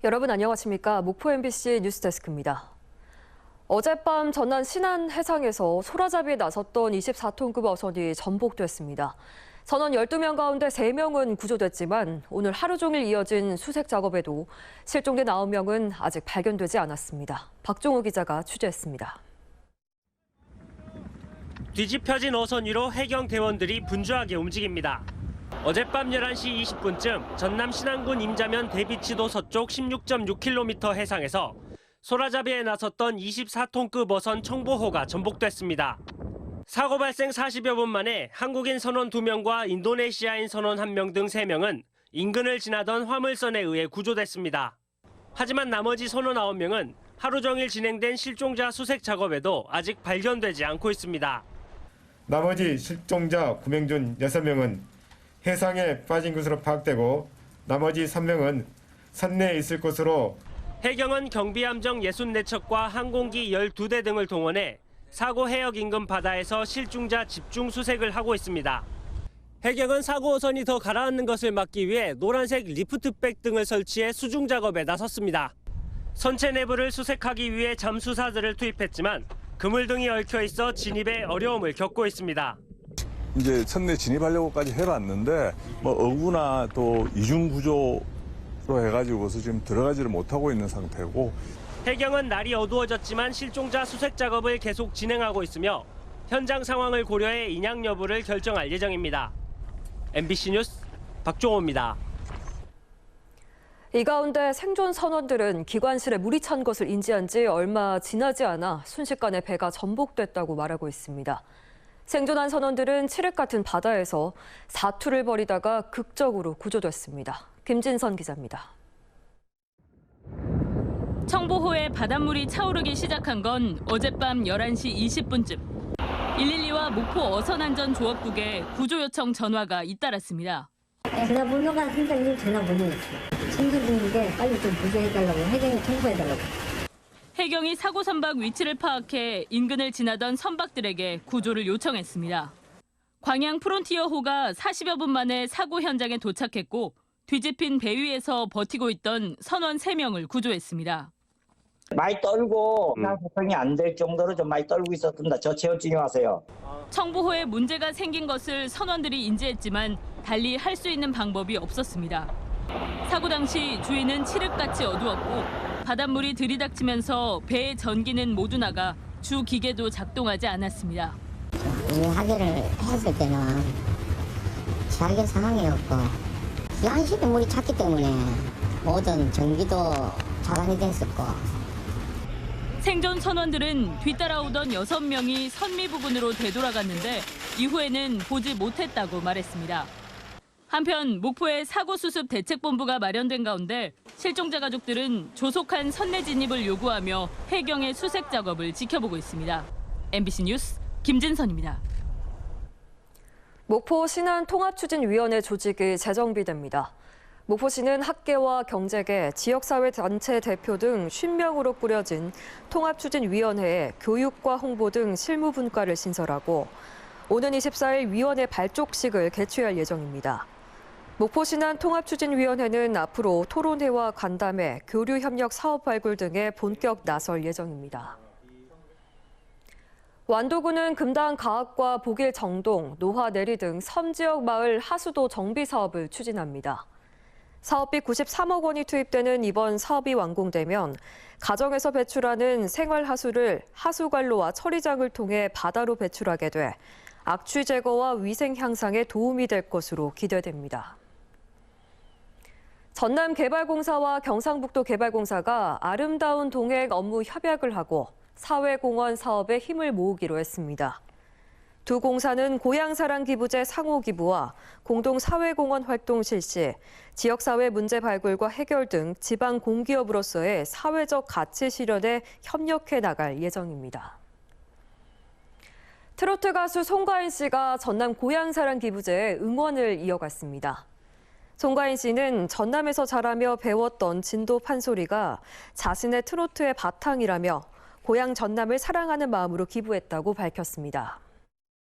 여러분 안녕하십니까? 목포 MBC 뉴스데스크입니다. 어젯밤 전남 신안 해상에서 소라잡이에 나섰던 24톤급 어선이 전복됐습니다. 선원 12명 가운데 3명은 구조됐지만 오늘 하루 종일 이어진 수색 작업에도 실종된 9명은 아직 발견되지 않았습니다. 박종우 기자가 취재했습니다. 뒤집혀진 어선 위로 해경 대원들이 분주하게 움직입니다. 어젯밤 11시 20분쯤 전남 신안군 임자면 대비치도 서쪽 16.6km 해상에서 소라잡이에 나섰던 24톤급 어선 청보호가 전복됐습니다. 사고 발생 40여 분 만에 한국인 선원 2명과 인도네시아인 선원 1명 등 3명은 인근을 지나던 화물선에 의해 구조됐습니다. 하지만 나머지 선원 9명은 하루 종일 진행된 실종자 수색 작업에도 아직 발견되지 않고 있습니다. 나머지 실종자 9명 중 6명은 해상에 빠진 것으로 파악되고 나머지 3명은 선내에 있을 것으로 해경은 경비함정 64척과 항공기 12대 등을 동원해 사고 해역 인근 바다에서 실종자 집중 수색을 하고 있습니다. 해경은 사고 어선이 더 가라앉는 것을 막기 위해 노란색 리프트백 등을 설치해 수중 작업에 나섰습니다. 선체 내부를 수색하기 위해 잠수사들을 투입했지만 그물 등이 얽혀 있어 진입에 어려움을 겪고 있습니다. 이제 선내 진입하려고까지 해봤는데 어구나 또 이중 구조로 해가지고서 지금 들어가지를 못하고 있는 상태고. 해경은 날이 어두워졌지만 실종자 수색 작업을 계속 진행하고 있으며 현장 상황을 고려해 인양 여부를 결정할 예정입니다. MBC 뉴스 박종호입니다. 이 가운데 생존 선원들은 기관실에 물이 찬 것을 인지한 지 얼마 지나지 않아 순식간에 배가 전복됐다고 말하고 있습니다. 생존한 선원들은 칠흑 같은 바다에서 사투를 벌이다가 극적으로 구조됐습니다. 김진선 기자입니다. 청보호에 바닷물이 차오르기 시작한 건 어젯밤 11시 20분쯤. 112와 목포 어선안전조업국에 구조 요청 전화가 잇따랐습니다. 제가 번호가 선생님 전화번호였어요. 생존 중인데 빨리 좀 구조해달라고, 해경에 통보해달라고. 해경이 사고 선박 위치를 파악해 인근을 지나던 선박들에게 구조를 요청했습니다. 광양 프론티어호가 40여 분 만에 사고 현장에 도착했고 뒤집힌 배 위에서 버티고 있던 선원 3명을 구조했습니다. 많이 떨고 소통이 안 될 정도로 좀 많이 떨고 있었습니다. 저 체온증이 와서요. 청보호에 문제가 생긴 것을 선원들이 인지했지만 달리 할 수 있는 방법이 없었습니다. 사고 당시 주위는 칠흑같이 어두웠고 바닷물이 들이닥치면서 배의 전기는 모두 나가 주 기계도 작동하지 않았습니다. 이 하교를 했을 때는 자격 상황이었고 양식에 물이 찼기 때문에 모든 전기도 차단이 됐었고. 생존 선원들은 뒤따라오던 6명이 선미 부근으로 되돌아갔는데 이후에는 보지 못했다고 말했습니다. 한편 목포에 사고수습 대책본부가 마련된 가운데 실종자 가족들은 조속한 선내 진입을 요구하며 해경의 수색 작업을 지켜보고 있습니다. MBC 뉴스 김진선입니다. 목포 신안 통합추진위원회 조직이 재정비됩니다. 목포시는 학계와 경제계, 지역사회 단체 대표 등 50명으로 꾸려진 통합추진위원회에 교육과 홍보 등 실무 분과를 신설하고 오는 24일 위원회 발족식을 개최할 예정입니다. 목포 신안 통합추진위원회는 앞으로 토론회와 간담회, 교류협력 사업 발굴 등에 본격 나설 예정입니다. 완도군은 금당 가학과 복일 정동, 노화 내리 등 섬 지역 마을 하수도 정비 사업을 추진합니다. 사업비 93억 원이 투입되는 이번 사업이 완공되면 가정에서 배출하는 생활하수를 하수관로와 처리장을 통해 바다로 배출하게 돼 악취 제거와 위생 향상에 도움이 될 것으로 기대됩니다. 전남개발공사와 경상북도개발공사가 아름다운 동행 업무 협약을 하고 사회공헌 사업에 힘을 모으기로 했습니다. 두 공사는 고향사랑 기부제 상호 기부와 공동 사회공헌 활동 실시, 지역사회 문제 발굴과 해결 등 지방 공기업으로서의 사회적 가치 실현에 협력해 나갈 예정입니다. 트로트 가수 송가인 씨가 전남 고향사랑 기부제에 응원을 이어갔습니다. 송가인 씨는 전남에서 자라며 배웠던 진도 판소리가 자신의 트로트의 바탕이라며 고향 전남을 사랑하는 마음으로 기부했다고 밝혔습니다.